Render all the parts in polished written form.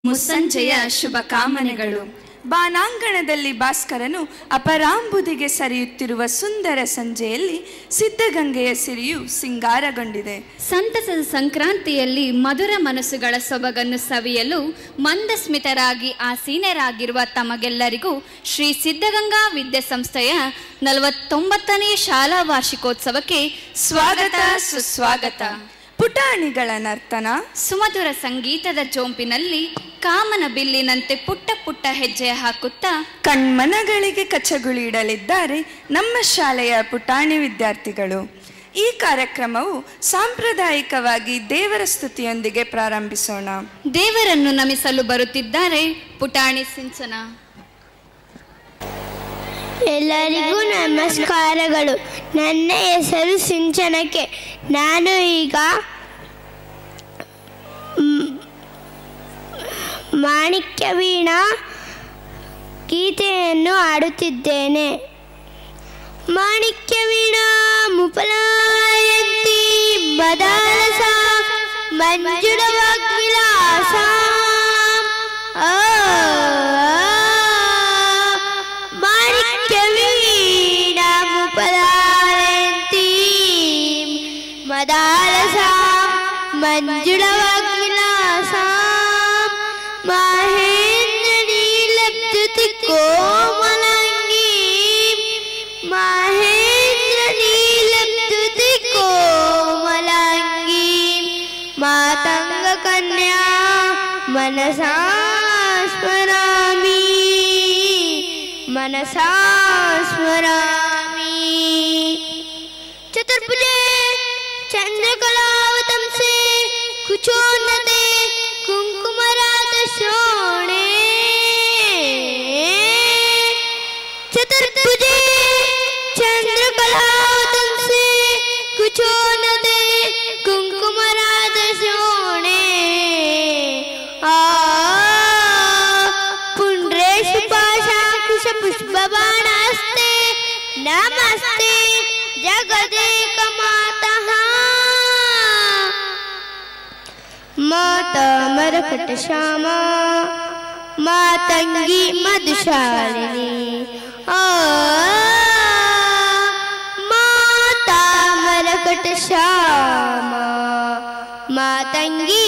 ಮುಸ್ಸಂಜೆಯ ಶುಭ ಕಾಮನೆಗಳು. ಬಾನಾಂಗಣದಲ್ಲಿ ಭಾಸ್ಕರನು ಅಪರಾಂಬುದಿಗೆ ಸರಿಯುತ್ತಿರುವ ಸುಂದರ ಸಂಜೆಯಲ್ಲಿ ಸಿದ್ಧಗಂಗೆಯ ಸಿರಿಯು ಸಿಂಗಾರಗೊಂಡಿದೆ. ಸಂತಸದ ಸಂಕ್ರಾಂತಿಯಲ್ಲಿ ಮಧುರ ಮನಸ್ಸುಗಳ ಸೊಬಗನ್ನು ಸವಿಯಲು ಮಂದಸ್ಮಿತರಾಗಿ ಆಸೀನರಾಗಿರುವ ತಮಗೆಲ್ಲರಿಗೂ ಶ್ರೀ ಸಿದ್ಧಗಂಗಾ ವಿದ್ಯಾಸಂಸ್ಥೆಯ 49ನೇ ಶಾಲಾ ವಾರ್ಷಿಕೋತ್ಸವಕ್ಕೆ ಸ್ವಾಗತ ಸುಸ್ವಾಗತ. ಪುಟಾಣಿಗಳ ನರ್ತನ, ಸುಮಧುರ ಸಂಗೀತದ ಚೋಂಪಿನಲ್ಲಿ ಕಾಮನ ಬಿಲ್ಲಿನಂತೆ ಪುಟ್ಟ ಪುಟ್ಟ ಹೆಜ್ಜೆ ಹಾಕುತ್ತಾ ಕಣ್ಮನಗಳಿಗೆ ಕಚ್ಚಗುಳಿಡಲಿದ್ದಾರೆ ನಮ್ಮ ಶಾಲೆಯ ಪುಟಾಣಿ ವಿದ್ಯಾರ್ಥಿಗಳು. ಈ ಕಾರ್ಯಕ್ರಮವು ಸಾಂಪ್ರದಾಯಿಕವಾಗಿ ದೇವರ ಸ್ತುತಿಯೊಂದಿಗೆ ಪ್ರಾರಂಭಿಸೋಣ. ದೇವರನ್ನು ನಮಿಸಲು ಬರುತ್ತಿದ್ದಾರೆ ಪುಟಾಣಿ ಸಿಂಚನ. ಎಲ್ಲರಿಗೂ ನಮಸ್ಕಾರಗಳು. ನನ್ನ ಹೆಸರು ಸಿಂಚನಕ್ಕೆ. ನಾನು ಈಗ ಮಾಣಿಕ್ಯ ವೀಣಾ ಗೀತೆಯನ್ನು ಹಾಡುತ್ತಿದ್ದೇನೆ. ಮಾಣಿಕ್ಯ ವೀಣಾ ಮುಪಲಾಯಂತಿ ಬದಾಲಸ ಮಂಜುಳವ ವಿಲಾಸ ಮಾಣಿಕ್ಯ ವೀಣಾ ಮುಪಲಾಯಂತಿ ಮದಾಲಸ ಮಂಜುಳವ ವಿಲಾಸ ಮಹೇಂದ್ರ ನೀಲಬ್ಧತಿ ಕೋಮಲಾಂಗಿ ಮಹೇಂದ್ರ ನೀಲಬ್ಧತಿ ಕೋಮಲಾಂಗಿ ಮಾತಂಗ ಕನ್ಯಾ ಮನಸಾ ಸ್ಮರಾಮಿ ಮನಸಾ ಸ್ಮರಾಮಿ. ಚತುರ್ಭುಜೆ ಚಂದ್ರಕಲಾವತಂಸೆ ಕುಚೋನ್ನತೆ ಕುಂಕುಮರಾತ ಶೋಣೆ ಚತುರ್ಭುಜೆ ಚಂದ್ರಕಲಾವತಂಸೆ ಕುಚೋನ್ನತೆ ಕುಂಕುಮರಾತ ಶೋಣೆ ಪುಂಡ್ರೇಶು ಪಾಶಾಂಕುಶ ಪುಷ್ಪಬಾಣಾಸ್ತೆ ನಮಸ್ತೆ ಜಗದೇಕ ಮಾತಃ ಮಾತಾ ಮರಕಟ ಶ್ಯಾಮ ಮಾತಂಗಿ ಮಧುಶಾಲಿನಿ ಮಾತಾ ಮರಕಟ ಶ್ಯಾಮ ಮಾತಂಗಿ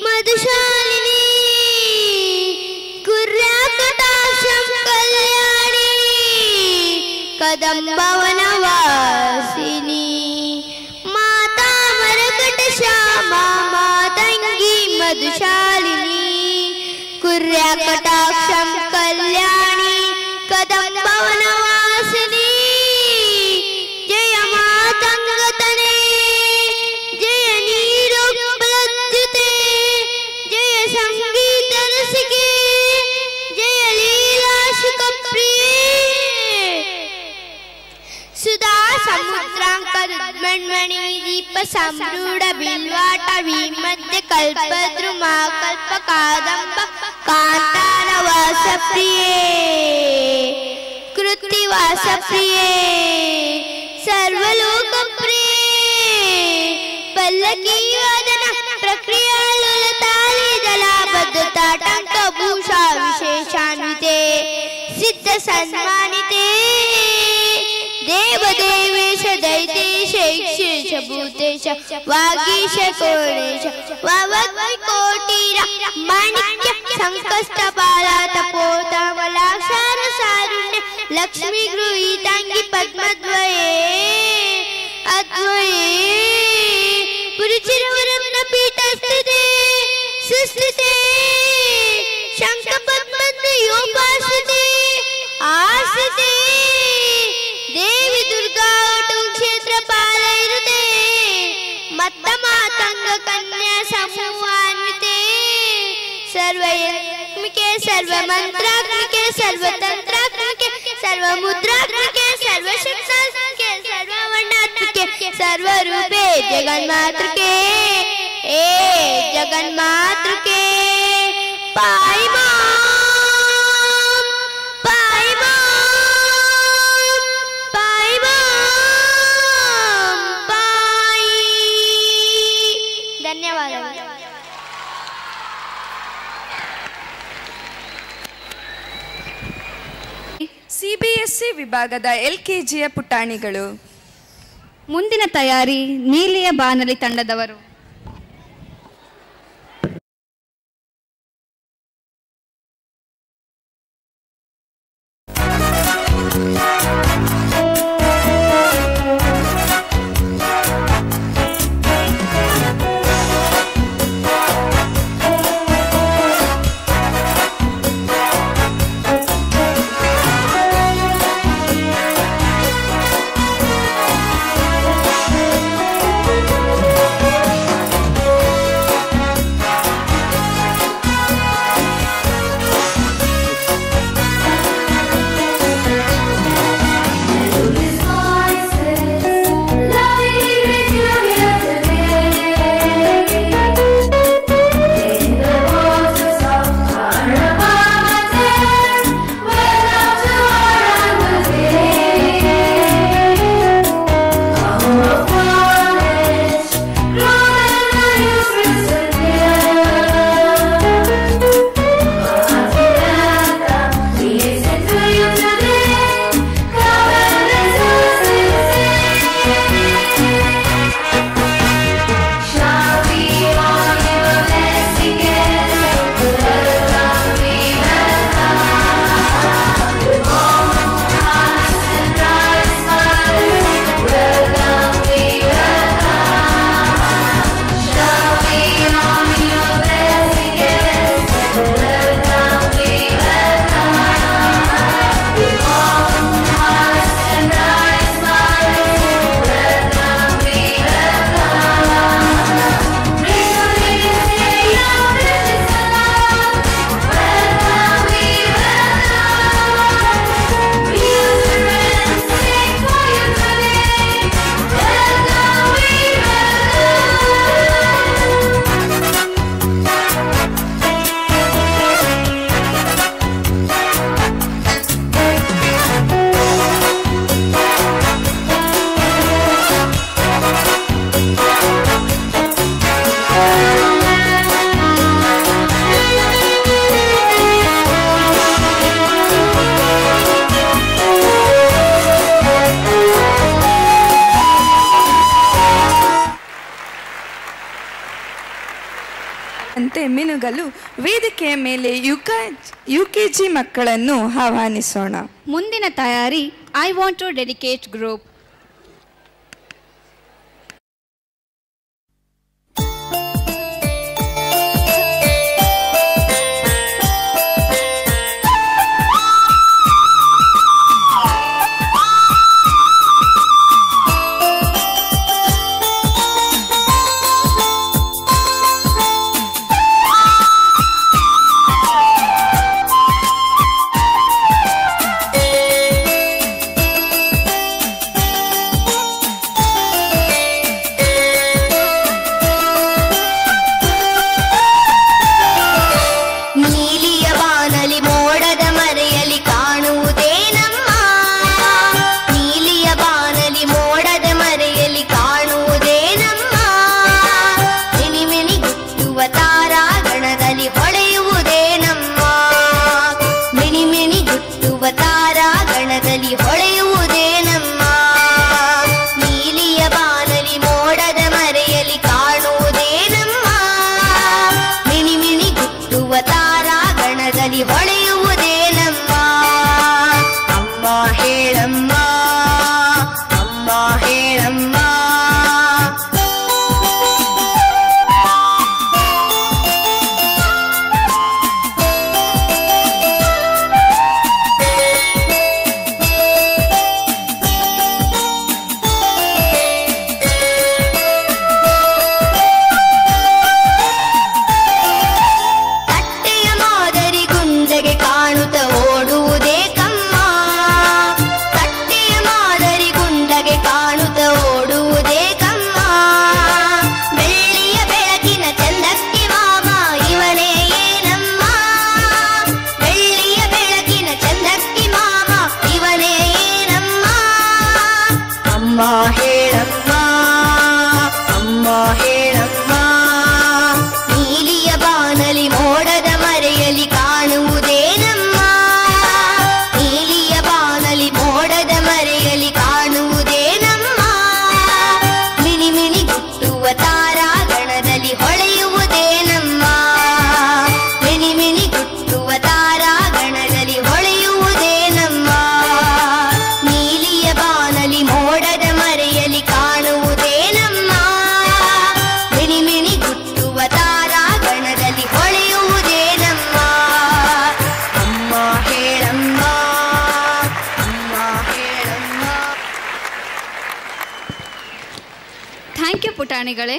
ಮಧುಶಾಲಿನಿ ಕುರ್ಯಾಕಟಾಕ್ಷಂ ಕಲ್ಯಾಣಿ ಕದಂಬವನವಾಸಿನಿ ಮಾತಾ ಮರಕಟ ಶ್ಯಾಮ ಮಾತಂಗಿ ಮಧುಶಾಲಿನಿ ಕುರ್ಯಾಕಟಾಕ್ಷಂ ಕಲ್ಯಾಣಿ ಕದಂಬವನವಾಸಿನಿ ಜಯ ಮಾತಂಗತನೆ ಜಯ ನೀಲೋಪಲಜ್ಜತೆ ಜಯ ಸಂಗೀತ ರಸಿಕೆ ಜಯ ಲೀಲಾಶುಕ ಪ್ರಿಯೆ ಸುಧಾ ಸಮುದ್ರಾಂಕರುದ್ಮಣ್ಮಣಿ ದೀಪ ಸಂರೂಢ ಬಿಲ್ವಾಟವಿ ಮಧ್ಯ ಕಲ್ಪದ್ರುಮಾ ಕಲ್ಪ ಕಾದಂಬ ಕಾಂತಾರ ವಾಸ ಪ್ರಿಯೇ ಕೃತಿವಾಸ ಪ್ರಿಯೇ ಸರ್ವಲೋಕ ಪ್ರಿಯೇ ಪಲ್ಲಕಿ ವದನ ಪ್ರಕ್ರಿಯಾ ಲಲಿತಾಲಿ ಜಲಾಬದ್ಧ ತಾಟಂಕ ಭೂಷಾ ವಿಶೇಷಾನ್ವಿತೆ ಸಿದ್ಧ ಸನ್ಮಾನಿತೆ ದೇವದೇವೇಶ ದೈತೇಶ ಇಕ್ಷೇಶ ಭೂತೇಶ ವಾಗೀಶ ಕೋಣೇಶ ವವಗ್ವಿಕೋಟಿರ ಮಾಣಿಕ್ಯ ಸಂಕಷ್ಟ ಬಾಲ ತಪೋತಮಲಾಕ್ಷಾರ ಸಾರುಣ್ಯ ಲಕ್ಷ್ಮೀ ಗೃಹೀತಾಂಗಿ ಪದ್ಮದ್ವಯೇ ಅದ್ವಯೇ ಪುರುಚಿರವರಮ್ನ ಪೀಠಸ್ಥಿತೆ ಸುಸ್ಥಿತೆ ಶಂಖ ಪದ್ಮದ್ವಯೋಪಾಶ್ರಿತೆ ಆಶ್ರಿತೆ ದೇವಿ ದುರ್ಗಾ ಒಟ್ಟು ಕ್ಷೇತ್ರ ಪಾಲೈರುತೆ ಮತ್ತ ಮಾತಂಗ ಕನ್ಯಾ ಸಮೂಹಾನ್ವಿತೆ ಸರ್ವಯತ್ಮಿಕೆ ಸರ್ವ ಮಂತ್ರಾತ್ಮಿಕೆ ಸರ್ವತಂತ್ರಾತ್ಮಿಕೆ ಸರ್ವ ಮುದ್ರಾತ್ಮಿಕೆ ಸರ್ವಶಕ್ತಾತ್ಮಿಕೆ ಸರ್ವವರ್ಣಾತ್ಮಿಕೆ ಸರ್ವರೂಪೆ ಜಗನ್ಮಾತೃಕೆ ಏ ಜಗನ್ಮಾತೃಕೆ ಪಾಯಿ ಧನ್ಯವಾದಗಳು. ವಿಭಾಗದ LKGಯ ಪುಟಾಣಿಗಳು. ಮುಂದಿನ ತಯಾರಿ ನೀಲಿಯ ಬಾನಲಿ ತಂಡದವರು. ಮಿನುಗಲು ವೇದಿಕೆಯ ಮೇಲೆ UKG ಮಕ್ಕಳನ್ನು ಆಹ್ವಾನಿಸೋಣ. ಮುಂದಿನ ತಯಾರಿ I want to dedicate group. Thank you ಪುಟಾಣಿಗಳೇ.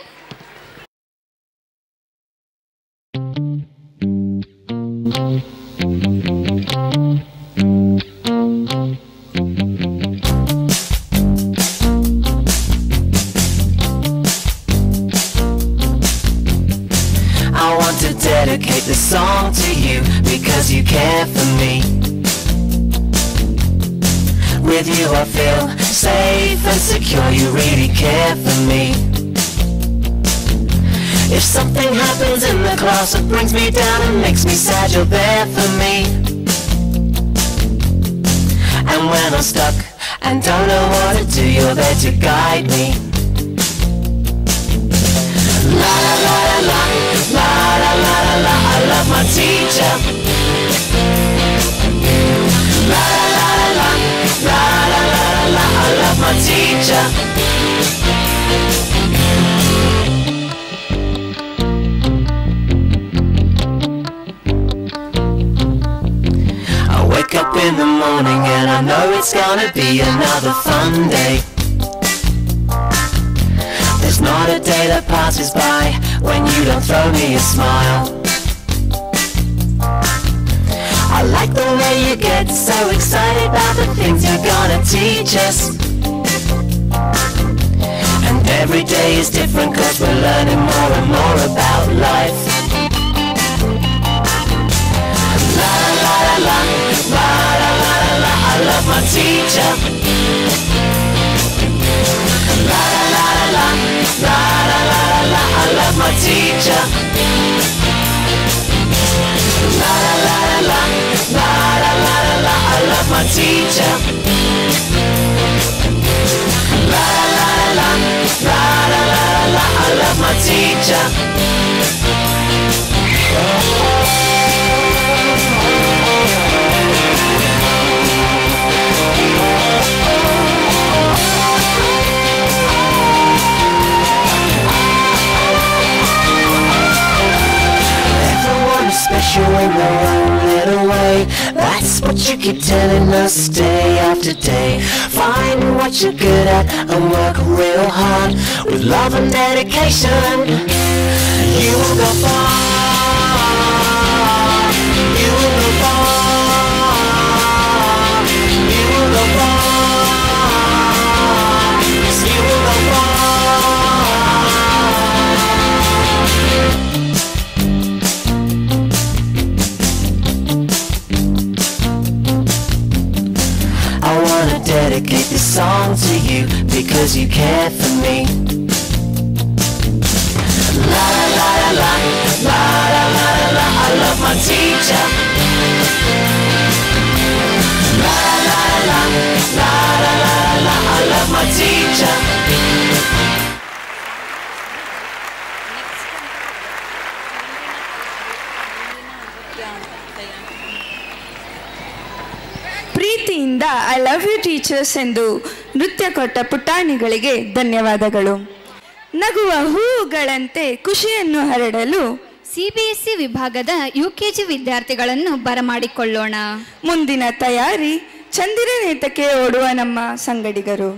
I want to dedicate this song to you because you care for me. With you I feel safe and secure, you really care for me. If something happens in the class that brings me down and makes me sad, you're there for me. And when I'm stuck and don't know what to do, you're there to guide me. La la la la la, la la la la la, I love my teacher. La la la la la, la la la la la, I love my teacher. I wake up in the morning and I know it's gonna be another fun day. There's not a day that passes by when you don't throw me a smile. I like the way you get so excited about the things you're gonna teach us. And every day is different 'cause we're learning more and more about life. La la la la, la la la la la, I love my teacher. La la la la, la la la la la, I love my teacher. La la la la, la la la la la, I love my teacher. La la la la, la la la la, I love my teacher. Special in their own little way. That's what you keep telling us day after day. Find what you're good at and work real hard with love and dedication. You will go far. You will go far. You will go far. Yes, you will go far. I wanna dedicate this song to you because you care for me. La la la la, la la la la la, I love my teacher. La la la la, la la la la, I love my teacher. ಪ್ರೀತಿಯಿಂದ I love you teachers ಎಂದು ನೃತ್ಯ ಕೊಟ್ಟ ಪುಟಾಣಿಗಳಿಗೆ ಧನ್ಯವಾದಗಳು. ನಗುವ ಹೂವುಗಳಂತೆ ಖುಷಿಯನ್ನು ಹರಡಲು CBSE ವಿಭಾಗದ UKG ವಿದ್ಯಾರ್ಥಿಗಳನ್ನು ಬರಮಾಡಿಕೊಳ್ಳೋಣ. ಮುಂದಿನ ತಯಾರಿ ಚಂದಿರನೇತಕ್ಕೆ ಓಡುವ ನಮ್ಮ ಸಂಗಡಿಗರು.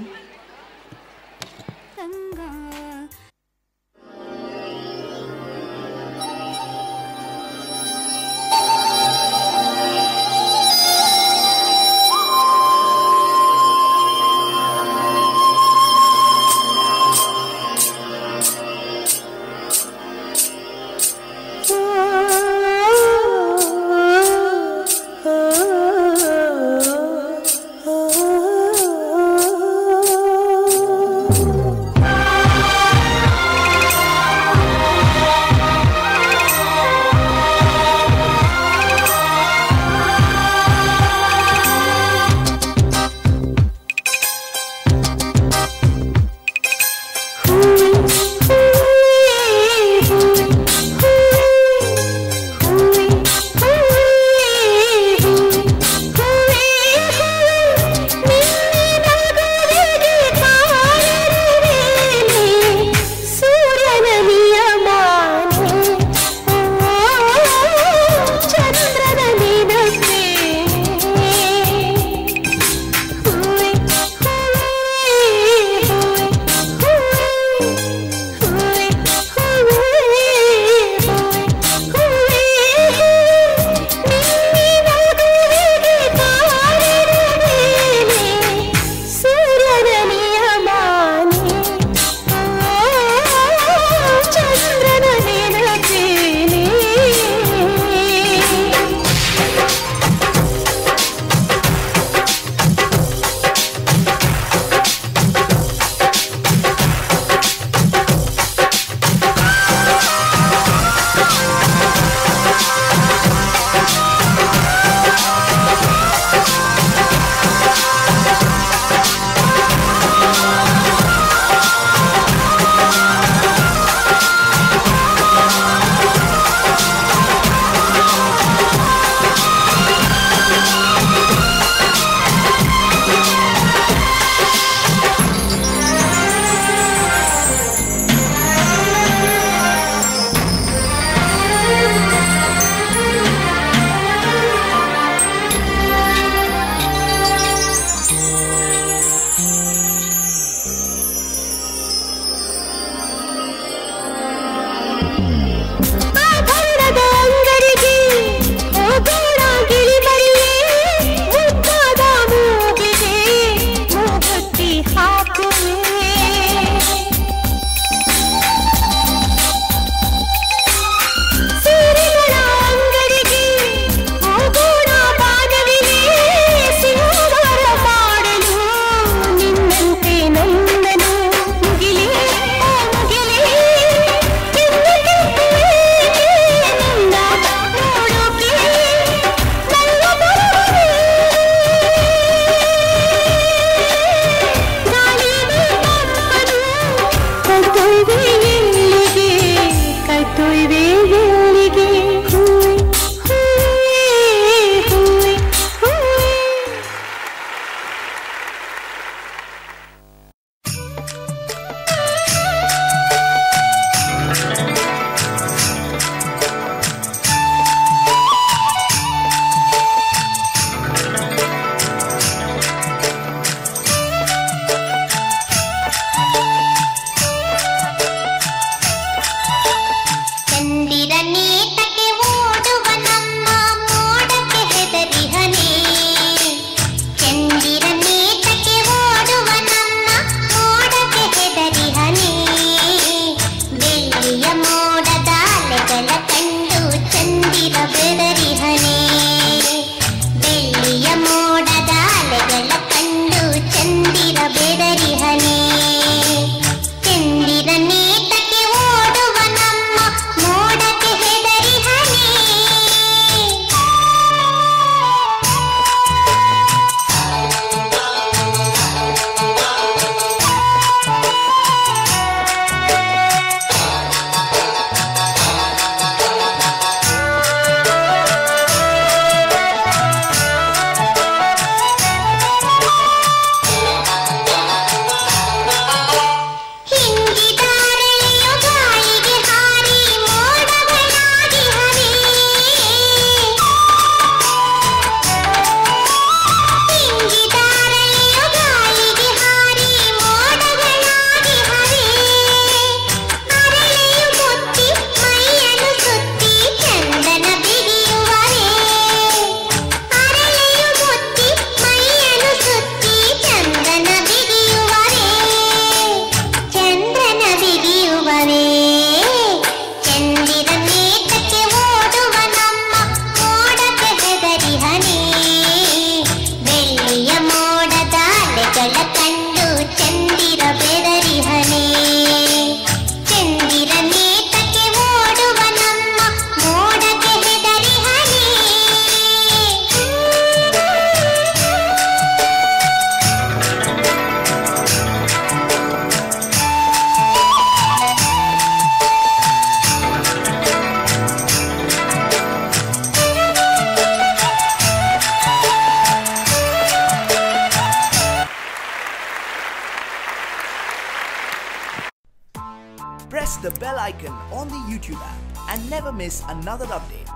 bell icon on the YouTube app and never miss another update.